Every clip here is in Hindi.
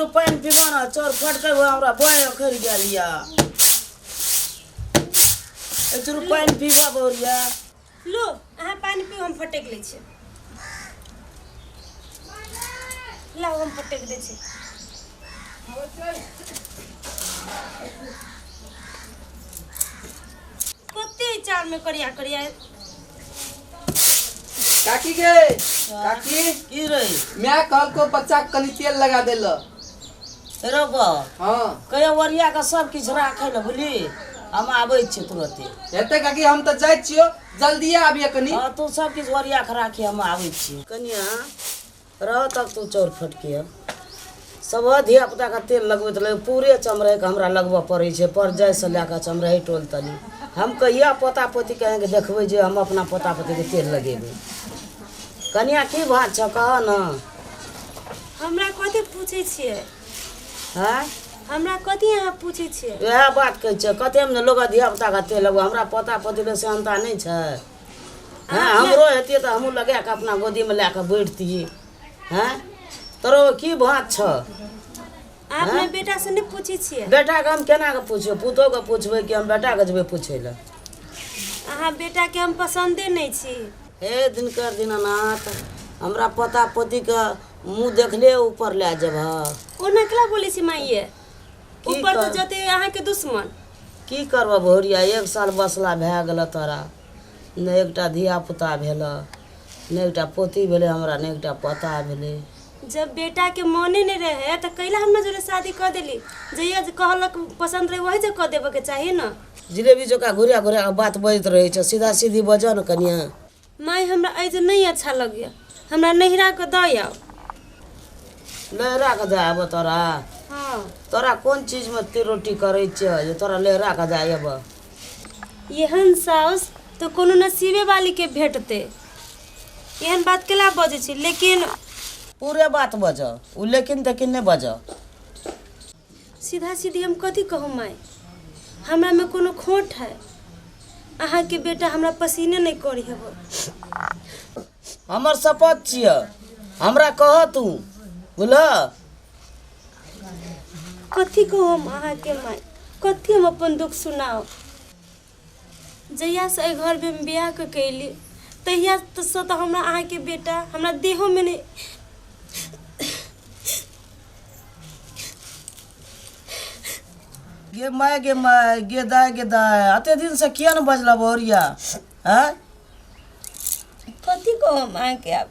चुरु पानी पीबो ना चोर फटके हमरा बोय खर गेलिया चुरु पानी पीबा बोरिया लो अहाँ पानी पी हम फटेक लै छी लाओ हम फटेक दै छी कते चार में करिया करिया काकी गे काकी की रे मैं कल को बच्चा कनी तेल लगा देल रो बा हां कया वरिया का सब किछ राखे ल बुली हम आबै छी तुरंत हेते काकी हम त जाय छियो जल्दी आबिए कनी हां तू सब किछ वरिया के राखी हम आबै छी कनिया रह तक तू चोर फटके सब धिया पुता का तेल लगबैत ले पूरे चमड़े के हमरा लगबा पड़ै छै पर जाय से लेका चमड़े टोल तनी हम कहिया पोता पोती कहे के देखबै जे हम अपना पोता पोती के तेल लगेबै कनिया की बात छ कह न हमरा कथि पूछै छियै हैं हमरा कथि अहाँ पूछै छियै वह बात कहै छै कते में लोग धिया पुता का तेल लगबा हमरा पोता पोती ले सेहनता नहीं छै हैं हमरो हेतिए त हमहू लगा के अपना गोदी में लेके बैठतिए हैं तोरो की बात छ आपने बेटा से नहीं पूछै छियै बेटा के हम केना के पूछियो पुतो के पूछबै कि हम बेटा के जेबै पूछै ले अहाँ बेटा के हम पसंदे नहीं छी हे दिनकर दीनानाथ हमरा पोता पोती के मुंह देखले ऊपर ले जब ओ नकला बोले छी माइये की ऊपर तो कर- जते अहाँ के दुश्मन की करब भोरिया 1 साल बसला भए गेल तोरा ने एकटा धिया पुता भेल ने एकटा पोती भेले हमरा ने एकटा पोता भेले जब बेटा के मने नहीं रहे तो कैला हम जोरे शादी कर देली जइया जे कहलक पसंद रहे वही जे कर देबे के चाहिए ना जिलेबी जोका घुरिया घुरिया बात बजत रहे छै सीधा सीधी बजो न कनिया माई हमरा ऐजे नहीं अच्छा लगे हमरा नहिरा के दय आओ लहरा के जाब तोरा हां तोरा कोन चीज में ती रोटी करे छै जे तोरा लहरा के जायब एहन साउस तो कोनो नसीबे वाली के भेटते एहन बात केला बजे छी लेकिन पूरे बात बज उ लेकिन तकिन नहीं बज सीधा सीधी हम कथी कहूँ माई हमरा में कोनो खोट है अहाँ के बेटा हमरा पसीने नहीं करी हब हमर शपथ छिय हमरा कह तू बुझल कथी कहूँ हम अहाँ के माई कथी हम अपन दुख सुनाओ जहिया से एहि घर में बियाह के कैली तहिया से तो हमरा अहाँ के बेटा हमरा देहो में नहीं गे माय गे दाय अते दिन से किया न बजला बोरिया हैं कथी कहूँ हम अहाँ के अब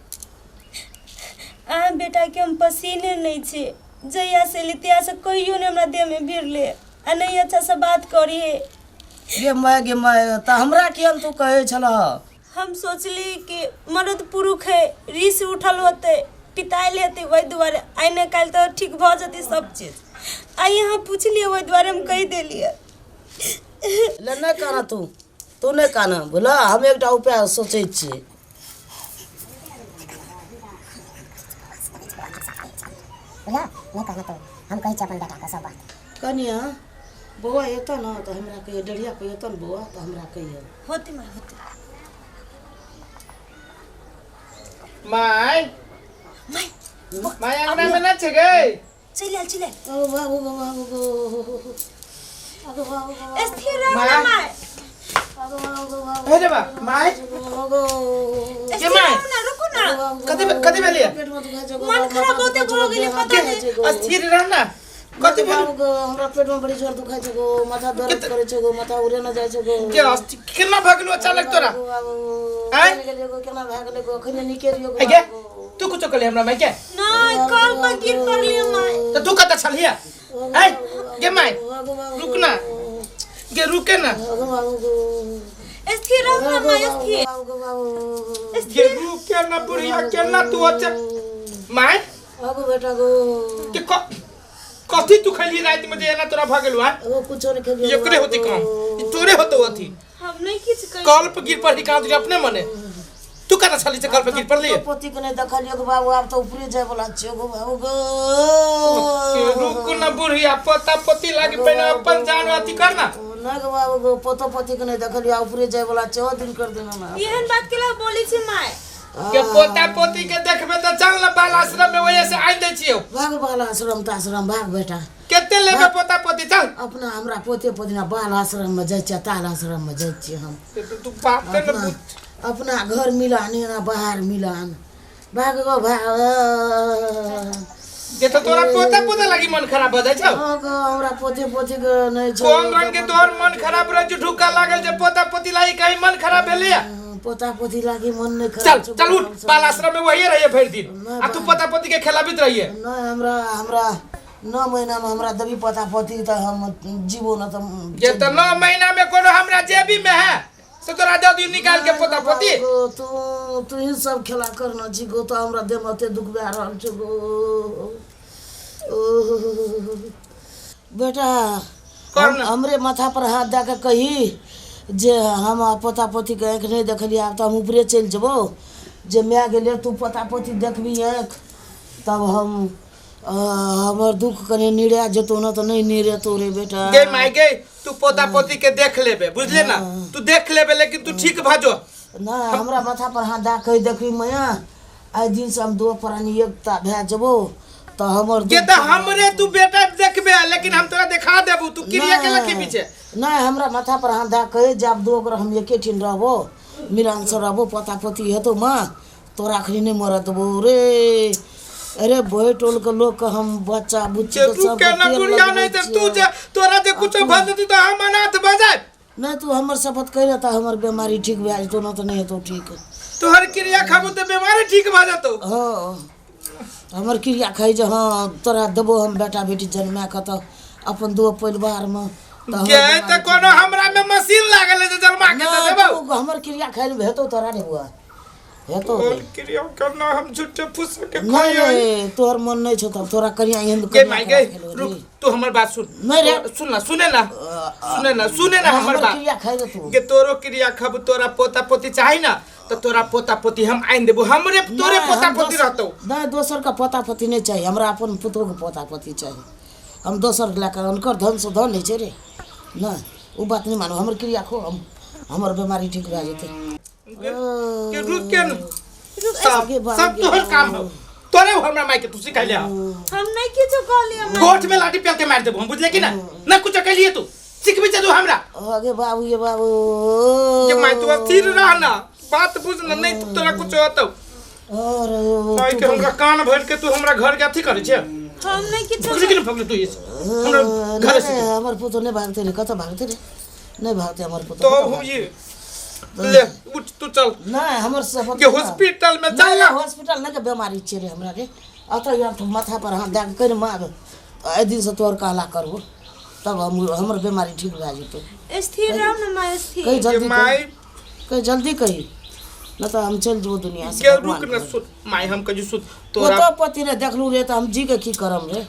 अहाँ बेटा के हम पसीने नहीं छे जहिया से लितिया से कहियो ने हमरा देह में भिड़ले आ नहीं अच्छा से बात करी गे माय त हमरा कियन तू कहे छलह हम सोचली कि मर्द पुरुष है रीस उठल होते पिताई लेते वही दुआरे आइने काल तो ठीक भ जती सब चीज आ यहाँ पूछलिए वही दुआरे हम कह देलिए ले नहीं काना तू नहीं काना बोला हम एकटा उपाय सोचे छी बोला नहीं कहना तो हम कही अपन बेटा का सब बात कनिया बौआ एतो न तो हमरा कहिए डरिया पे एतो न बौआ तो हमरा कहिए होते माँ होते माय माई माय अंगना में ना छे गे चले ओ बाबू स्थिर रहो ना माई हे रे बा माय स्थिर रहो ना रुको ना कथि भेलिए मन खराब होते हो गेले पता नहीं अस्थिर रह ना कथि भेल हमरा पेट में बड़ी जोर दुखाई छै गो माथा दर्द करे छै गो माथा उड़े न जाय छै गो के अस्थिर केना भागलो अचानक तोरा हैं गो केना भाग ले गो खने निकेरियो गो के तू कुछ कहले हमरा माय के नहीं कल पर गिर पड़लिए माई तो तू कत छलिया हैं गे माय रुक ना गे रुके ना स्थिर रहो ना माई स्थिर गे रुके ना बुढ़िया केना तू अच्छा माय आगो बेटा गो के कथि तू खली रात में जे एना तोरा भागलु हां वो कुछो नहीं खेलियो एकरे होती काम ई तोरे होतो अथी हम नहीं किछ कह कल पे गिर पड़ी काम तुझे अपने मने तू कत छली से कल पे गिर पड़ली पोती को नहीं देखलियो गो बाबू अब तो ऊपरे जाय वाला छै गो बाबू गो रुक ना बुढ़िया पोता पोती लागी पहले अपन जान अथी करना नहीं गो बाबू गो पोतो पोती को नहीं देखलियो ऊपरे जाय वाला छै ओ दिन कर देना ना एहन बात केला बोली छी माई के पोता पोती के देखबे त चल न बाल आश्रम में वही से आइ दै छियो भाग बाल आश्रम त आश्रम भाग बेटा केते लेबे पोता पोती चल अपना हमरा पोते पोतिना बाल आश्रम में जाइ छ ताल आश्रम में जाइ छी हम तू बाप के न अपना घर मिलान ना बाहर मिलान भाग गो भाग जे तो तोरा पोता पोता लागि मन खराब भ जाइ छ हमरा पोते पोती के नै छ कोन रंग के तोर मन खराब रह जे ढुका लागल जे पोता पोती लागि कहीं मन खराब भेलिया पोता पोती लागि मन नै चल खराब चल उठ बाल आश्रम में वही रहिए भर दिन आ तू पोता पोती के खेलाबित रहिए न हमरा 9 महीना में हमरा दबी पोता पोती त हम जीवो न त जे त 9 महीना में कोनो हमरा जेबी में है से तोरा दे दी निकाल के पोता पोती तू ही सब खेला करना छी गो तो हमरा देह मते दुख बा रहल छ गो बेटा हमरे माथा पर हाथ दे के कही जे हम पोता पोती के आँख नहीं देखलिए आब तो हम ऊपरे चल जबो जे मैं गेले तू पोता पोती देखबी आँख तब हम हमर दुख कने निड़े जतो न तो नहीं निड़े तो रे बेटा गे माई गे तू पोता पोती के देख लेबे बुझले ना तू देख लेबे लेकिन तू ठीक भाजो ना हमरा माथा पर हाथ दे के देखबी मैया आज दिन से हम दो प्राणी एकता भे जबो तो हमर के त हमरे तू बेटा देखबे लेकिन हम तोरा दिखा देबू तू क्रिया के लखी पीछे ना हमरा माथा पर हाथ दे के जब दो बार हम एके ठिन रहबो मिलान से रहबो पोता पोती हेतो मां तोरा खरी नहीं मरत बो रे अरे बोए टोल के लोग का हम बच्चा बुच्ची के सब के ना बुढ़िया नहीं त तू जे तोरा जे कुछ भजती तो हम अनाथ बजाय ना तू हमर शपथ कइले त हमर बीमारी ठीक भ जातो न त नहीं तो ठीक तोहर क्रिया खाबो त बीमारी ठीक भ जातो हां हमर क्रिया खाई जे हां तोरा देबो हम बेटा बेटी जन्मा के त अपन दो परिवार में के त कोनो हमरा में मशीन लागल है जे जन्मा के त देबो हमर क्रिया खाई भेतो तोरा नहीं हुआ हेतो क्रिया करना हम झूठे फुस के नहीं तोहर मन नहीं छ त तोरा करिया एहन के माई गे रुक तू हमर बात सुन नहीं रे सुने ना हमर बात क्रिया खाई रे तू के तोरो क्रिया खाब तोरा पोता पोती चाहि ना तो तोरा पोता पोती हम आइन देबो हमरे तोरे पोता पोती रहतो नहीं दोसर का पोता पोती नहीं चाहिए हमरा अपन पुतो के पोता पोती चाहिए हम दोसर लाकर उनकर धन से धन नहीं छै रे ना वो बात नहीं मानो हमर क्रिया खो हमर बीमारी ठीक भ जेते के रुक के सब तोहर काम हो तोरे हमरा माई के तू सिखा ले हम नहीं किछो कहलिए कोर्ट में लाठी पेल के मार देबो हम बुझले कि ना कुछ कहलिए तू सिखबी जा तू हमरा आगे बाबू ये बाबू के माई तू स्थिर रह ना बात बुझ ना नहीं तो तोरा कुछ होतो और माई के हमरा कान भर के तू हमरा घर के अथी करे छे हम नहीं किछो बुझले कि ना भगले तू ये हमरा घर से हमर पुतो नहीं भागते रे कत भागते रे नहीं भागते हमर पुतो तो हो ये ले उठ तू चल ना हमर सब के हॉस्पिटल में चल ना हॉस्पिटल ना के बीमारी छे रे हमरा रे अत यार तू माथा पर हाथ दे कर मार ए दिन से तोर कहला करबो तब हमर बीमारी ठीक भ जेतो स्थिर रह ना माय स्थिर कहीं जल्दी माई कहीं जल्दी कहीं न तो हम चल जो दुनिया से के रुक न सुन माई हम कजू सुन तोरा पोता पति ने देखलू रे तो हम जी के की करम रे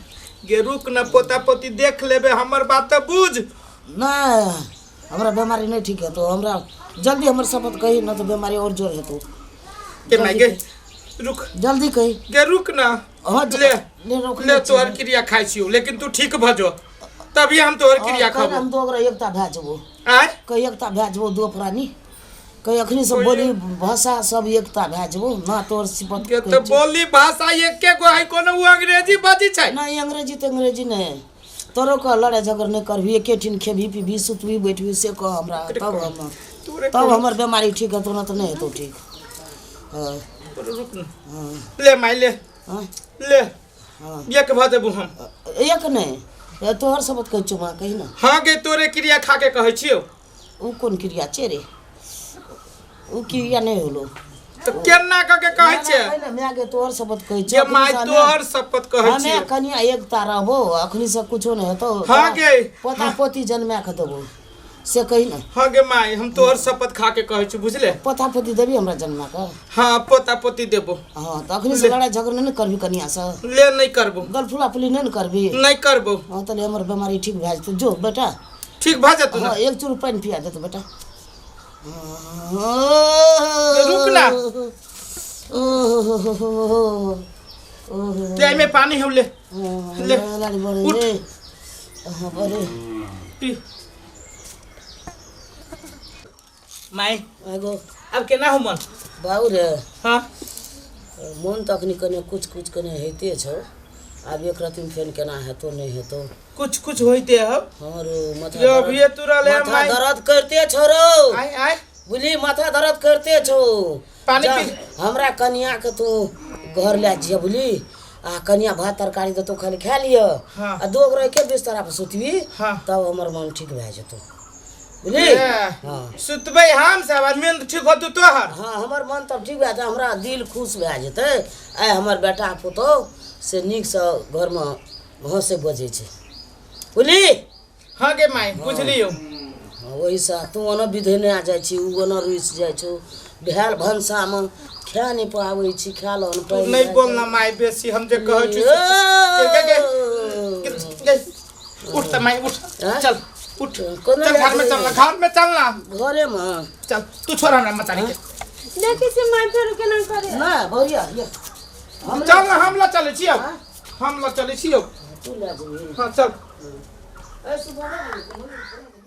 गे रुक न पोता पोती देख लेबे हमर बात त बुझ ना हमरा बीमारी नहीं ठीक है तो हमरा जल्दी हमर शपथ कही न तो बीमारी और जोर है तो के माई गे रुक जल्दी कही गे रुक ना हां ले रोक ले तोहर क्रिया खाइ छियो लेकिन तू ठीक भजो तभी हम तोहर क्रिया खाबो हम तो ओकरा एकता भेजबो आय कई एकता भेजबो दो प्राणी कई अखनी सब बोली भाषा सब एकता भेजबो ना तोर शपथ के तो बोली भाषा एके गो है कोनो अंग्रेजी बाजी छै ना अंग्रेजी तो अंग्रेजी नहीं तोरो का लड़ाई झगड़ नहीं करबी एके ठिन खेबी पीबी सुतबी बैठबी से कह हमरा तब हमर बीमारी ठीक है तो ना तो नहीं है तो ठीक हां रुक ना ले माई ले ले एक भ देबू हम एक नहीं तोहर शपथ कह चुमा कही ना हां गे तोरे क्रिया खा के कहै छियो उ कोन क्रिया छे रे उ क्रिया नहीं होलो तो केना क के कहै छै पहले मैं आगे तोहर शपथ कह जे माई तोहर शपथ कहै छी हमें कनिया एकता रहबो अखनी से कुछो नहीं हेतो हां गे पोता पोती जन्मा के देबो से कही ना हां गे माई हम तोहर शपथ खा के कहै छी बुझले पोता पोती देबी हमरा जन्मा का हां पोता पोती देबो हां तो अखनी से लड़ाई झगड़ नहीं करबी कनिया से ले नहीं करबो गल फुला फुली नहीं करबी नहीं करबो हां तो हमर बीमारी ठीक भ जात जो बेटा ठीक भ जात ना एक चुर पानी पिया दे तो बेटा रुक ना ते में पानी हो ले ले उठ पी माई एगो अब केना हो मन बाबू रे हाँ मन तक कने कुछ कने हेते छौ आब एक रात में फेन केना हेतो नहीं हेतो कुछ कुछ होते हो हाँ रो माथा जो भी तुरा ले माथा माई दर्द करते छो रो आय आय बुली माथा दर्द करते छो पानी जा, पी हमरा कन्या के तू घर ले जिया बुली आ कन्या भात तरकारी दे तो खाली खा लियो हाँ। आ दो रह के बिस्तर पे सुतवी हाँ। तब हमर मन ठीक भए जेतो बुली ए, हाँ सुतबै हम सब आदमी तो ठीक होतु तोहर हाँ हमर मन तब ठीक भए जाए हमरा दिल खुश भए जेतै आइ हमर बेटा पुतौ से नीक से घर में हंसे बजै छै बुली हाँ गे माई बुझलियो वही सा तू ओना विधे नहीं आ जाइ छी उ ओना रुइस जाइ छौ भेल भनसा में खा नहीं पाबै छी खा लो तू नहीं बोलना माई बेसी हम जे कहै छी गे उठ त माई उठ हाँ? चल उठ कोना चल घर में चलना घर में चलना घरे में चल तू छोड़ हमरा मचानी के देखै छी माय फेर केना करे ना भैया ये चल ना हम ला चले छियो हम ला चले छियो तू ले जेबही हां चल ऐसे बोले